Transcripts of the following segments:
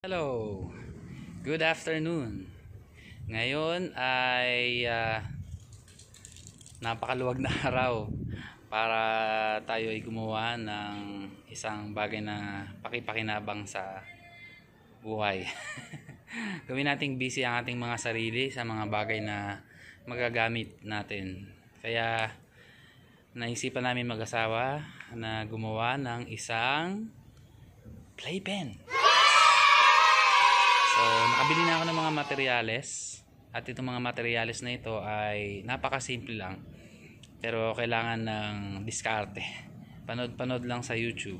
Hello, good afternoon. Ngayon ay napakaluwag na araw para tayo ay gumawa ng isang bagay na pakipakinabang sa buhay. Gawin nating busy ang ating mga sarili sa mga bagay na magagamit natin. Kaya naisipan namin mag-asawa na gumawa ng isang playpen. So, nakabili na ako ng mga materyales at itong mga materyales na ito ay napakasimple lang pero kailangan ng diskarte. Panood lang sa YouTube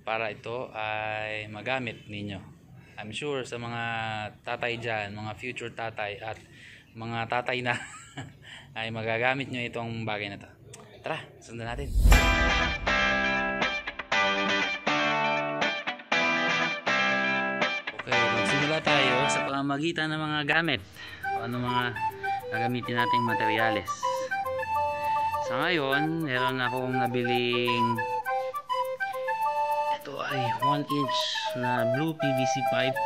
para ito ay magamit ninyo. I'm sure sa mga tatay dyan, mga future tatay at mga tatay na ay magagamit nyo itong bagay na to. Tara, sundan natin. Magsimula tayo sa pamamagitan ng mga gamit o ano mga gagamitin nating materyales. Sa ngayon, meron akong nabiling ito ay 1 inch na blue PVC pipe,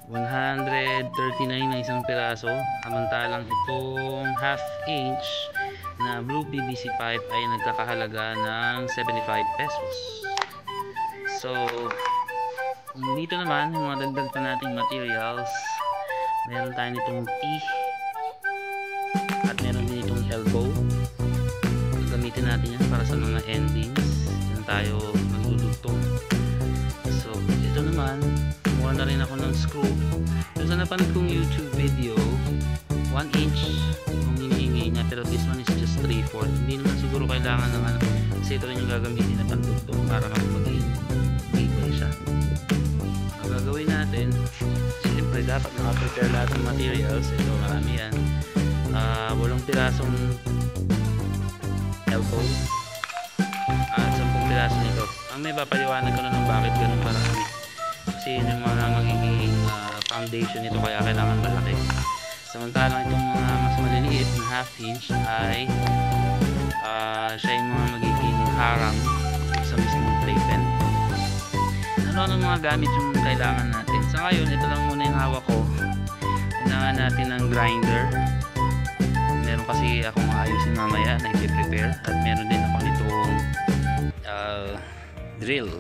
139 na isang piraso, samantalang itong half inch na blue PVC pipe ay nagkakahalaga ng 75 pesos. So dito naman, yung mga dagdag pa nating materials, meron tayo nitong T at meron din itong elbow. Gamitin natin yan para sa mga endings. Yan tayo magdudugtong. So ito naman, kumuha na rin ako ng screw. So sa napanood kong YouTube video, 1 inch yung hinihingi niya, pero this one is just 3/4. Hindi naman siguro kailangan ng ano, kasi ito rin yung gagamitin na pandugtong para maging tibay siya. Gagawin natin, siyempre dapat naka-prepare lahat ng materials. Ito, marami yan. 8 pirasong elbow at 10 piraso nito. Ang may papaliwanag ko na ng bakit ganun marami, kasi yun yung mga magiging foundation nito, kaya kailangan malaki. Samantalang itong mga mas maliliit na half inch ay siya yung mga magiging harang sa mismong playpen. Ano mga gamit yung kailangan natin. Sa ngayon, ito lang muna yung hawak ko. Kailangan natin ng grinder. Meron kasi akong ayusin mamaya na i-prepare. At meron din ako nitong drill.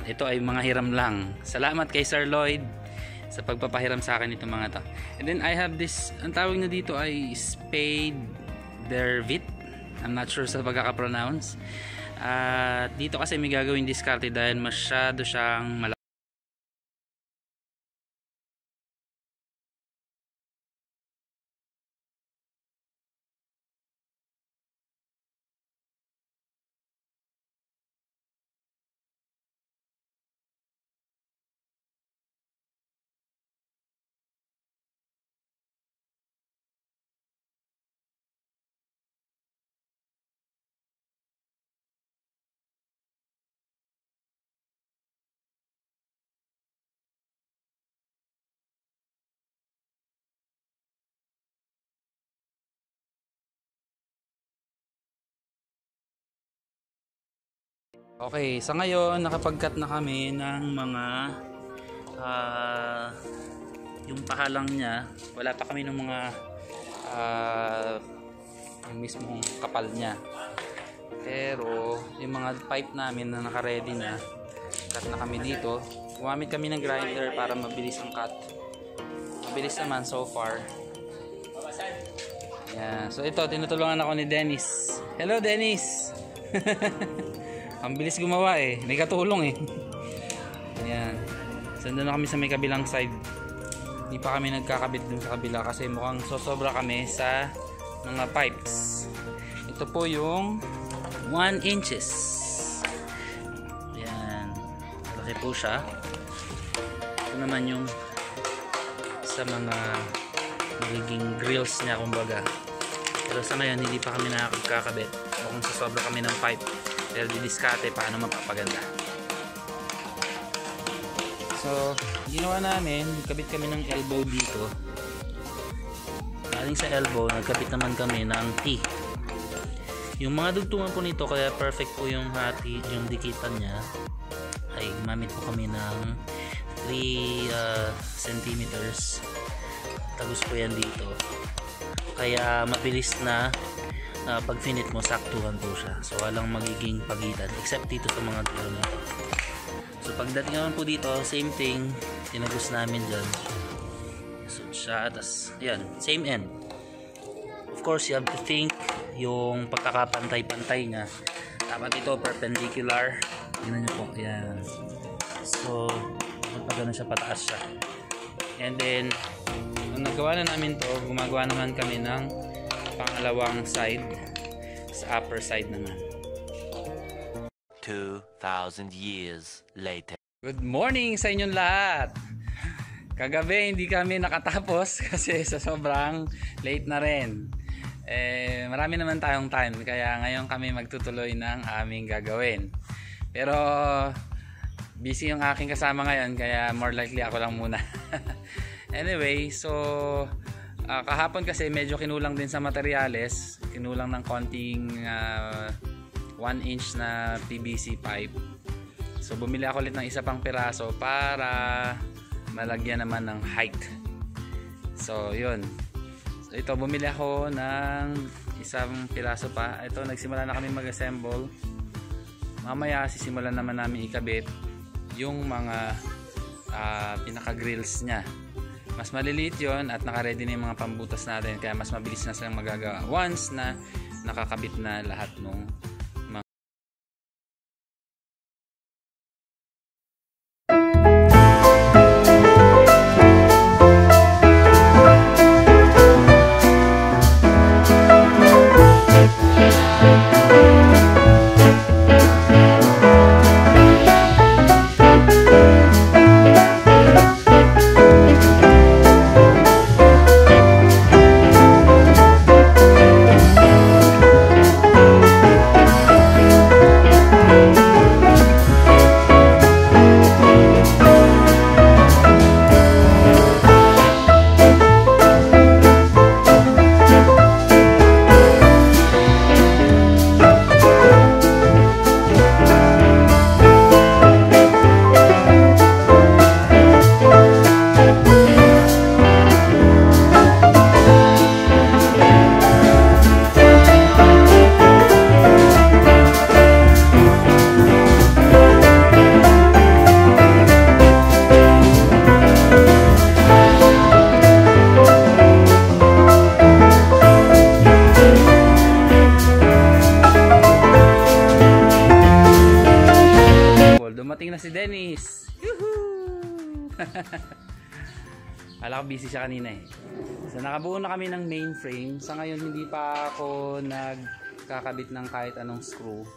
Ito ay mga hiram lang. Salamat kay Sir Lloyd sa pagpapahiram sa akin itong mga to. And then I have this, ang tawag na dito ay spade dervit. I'm not sure sa pagkaka-pronounce. Dito kasi may gagawin diskarte dahil masyado siyang malaki. Okay, sa ngayon nakapag-cut na kami ng mga yung pahalang niya. Wala pa kami ng mga yung mismong kapal niya. Pero yung mga pipe namin na naka-ready na, cut na kami dito. Gumamit kami ng grinder para mabilis ang cut. Mabilis naman so far. Yeah. So ito, tinutulungan ako ni Dennis. Hello Dennis! Ang bilis gumawa eh. May katulong eh. Ayan. So doon na kami sa may kabilang side. Hindi pa kami nagkakabit dun sa kabila kasi mukhang sosobra kami sa mga pipes. Ito po yung 1 inches. Ayan. Malaki po siya. Ito naman yung sa mga magiging grills niya kumbaga. Pero sa ngayon hindi pa kami nakakabit. Mukhang sosobra kami ng pipe. Pero didiskarte paano mapapaganda. So ginawa namin, nagkabit kami ng elbow dito. Galing sa elbow, nagkabit naman kami ng T. Yung mga dugtungan po nito, kaya perfect po yung hati, yung dikitan niya, ay gumamit po kami ng centimeters. Tagos po yan dito. Kaya mabilis na pag finit mo, saktuhan po siya. So walang magiging pagitan except dito sa mga dulo nito. So pagdating naman po dito, same thing, tinagos namin dyan. So siya, atas, yan, same end. Of course, you have to think yung pagkakapantay-pantay niya. Dapat ito perpendicular. Tingnan nyo po, yan. So pag gano'n siya, pataas siya. And then nung nagawa na namin to, gumagawa naman kami ng pangalawang side sa upper side naman. 2,000 years later. Good morning sa inyong lahat. Kagabi hindi kami nakatapos kasi sa sobrang late na rin. Marami naman tayong time kaya ngayon kami magtutuloy ng aming gagawin. Pero busy yung aking kasama ngayon kaya more likely ako lang muna. Anyway, so kahapon kasi medyo kinulang din sa materyales, kinulang ng konting 1 inch na PVC pipe. So bumili ako ulit ng isa pang piraso para malagyan naman ng height. So yun. So ito, bumili ako ng isang piraso pa. Ito, nagsimula na kami mag-assemble. Mamaya sisimulan naman namin ikabit yung mga pinaka-grills nya. Mas maliliit yon at naka-ready na yung mga pambutas natin, kaya mas mabilis na silang magagawa once na nakakabit na lahat ng mga. Dumating na si Dennis. Yuhuu! Alam ko busy siya kanina eh. So nakabuo na kami ng main frame. Sa ngayon hindi pa ako nagkakabit ng kahit anong screw.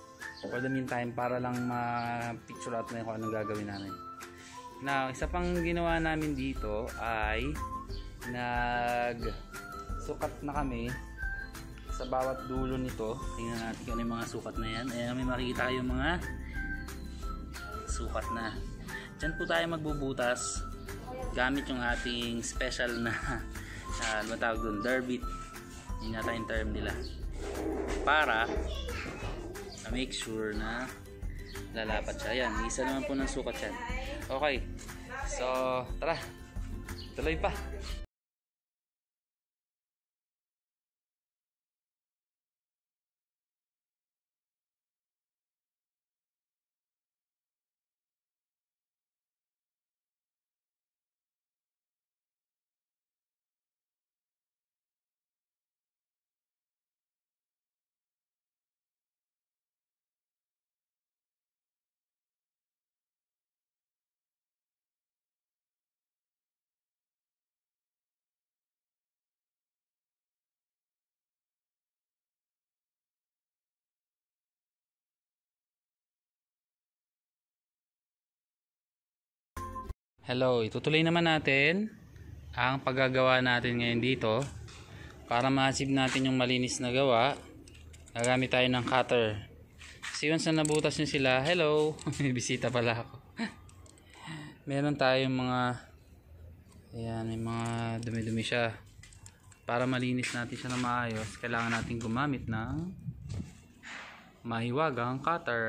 For the meantime, para lang ma-picture out na kung anong gagawin namin. Now, isa pang ginawa namin dito ay nag-sukat na kami sa bawat dulo nito. Tingnan natin kung ano yung mga sukat na yan. Ayan, may makikita kayong mga sukat na. Diyan po tayo magbubutas gamit yung ating special na ano tawag doon, derbit. Yun yata yung term nila. Para make sure na lalapat siya. Yan, isa naman po ng sukat yan. Okay. So, tara. Tuloy pa. Hello, itutuloy naman natin ang paggagawa natin ngayon dito. Para ma-achieve natin yung malinis na gawa, gagamit tayo ng cutter. Kasi once na nabutas nyo sila, hello, may bisita pala ako. Meron tayong mga, ayan, may mga dumi-dumi siya. Para malinis natin siya na maayos, kailangan natin gumamit ng mahiwagang cutter.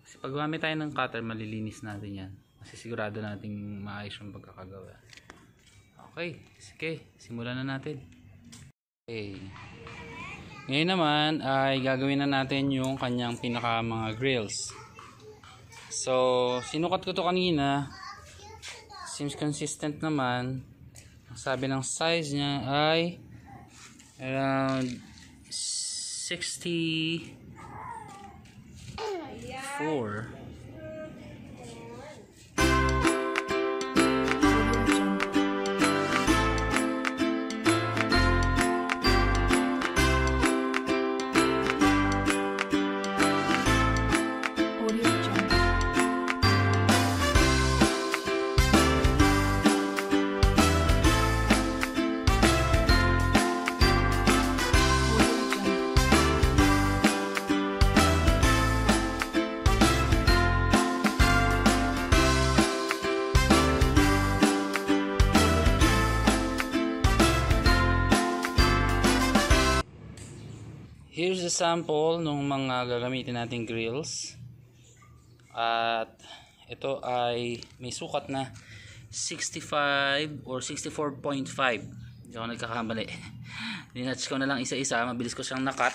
Kasi pag gumamit tayo ng cutter, malilinis natin yan. Kasi sigurado nating maayos yung pagkakagawa. Okay, sige, simulan na natin. Okay. Ngayon naman ay gagawin na natin yung kanyang pinaka mga grills. So, sinukat ko to kanina. Seems consistent naman. Ang sabi ng size niya ay around 64. Here's a sample ng mga gagamitin nating grills. At ito ay may sukat na 65 or 64.5. Hindi ako nagkakamali. Ninatch ko na lang isa-isa. Mabilis ko siyang nakat.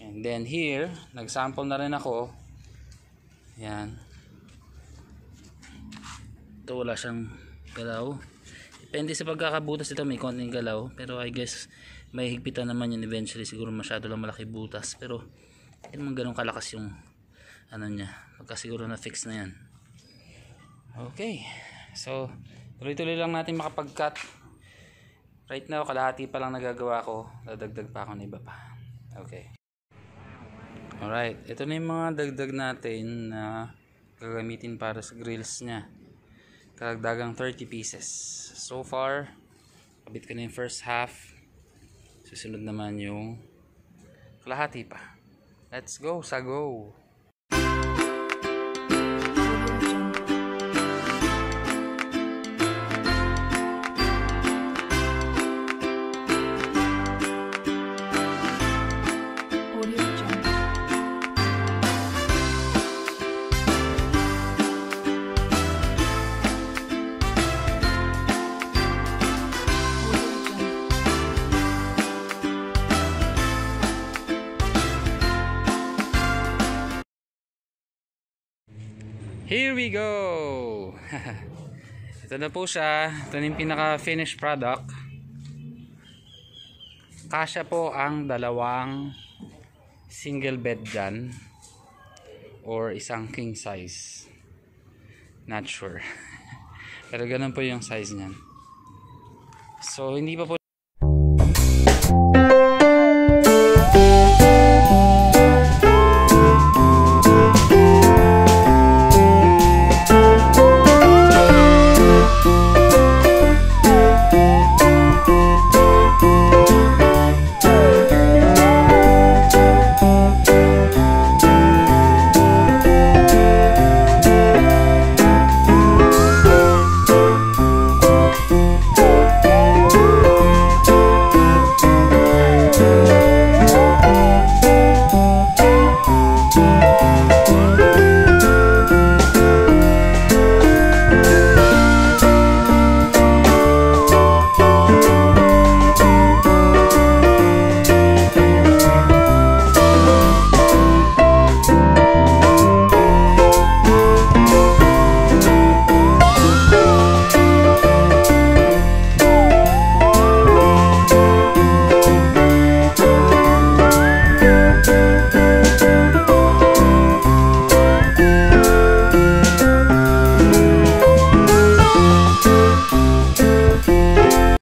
And then here, nag-sample na rin ako. Yan. Ito wala siyang galaw. Depende sa pagkakabutas ito, may konting galaw. Pero I guess may higpitan naman yun eventually. Siguro masyado lang malaki butas. Pero hindi naman ganun kalakas yung ano niya. Pagka siguro na fix na yan. Okay. So tuloy-tuloy lang natin makapag-cut. Right now kalahati pa lang nagagawa ko. Dadagdag pa ako ng iba pa. Okay. Alright. Ito na yung mga dagdag natin na gagamitin para sa grills niya. Karagdagang 30 pieces. So far kabit ko na yung first half. Susunod naman yung kalahati pa. Let's go sa go! Here we go! Ito na po siya. Ito na yung pinaka finished product. Kasya po ang dalawang single bed dyan or isang king size. Not sure. Pero ganun po yung size niyan. So hindi pa po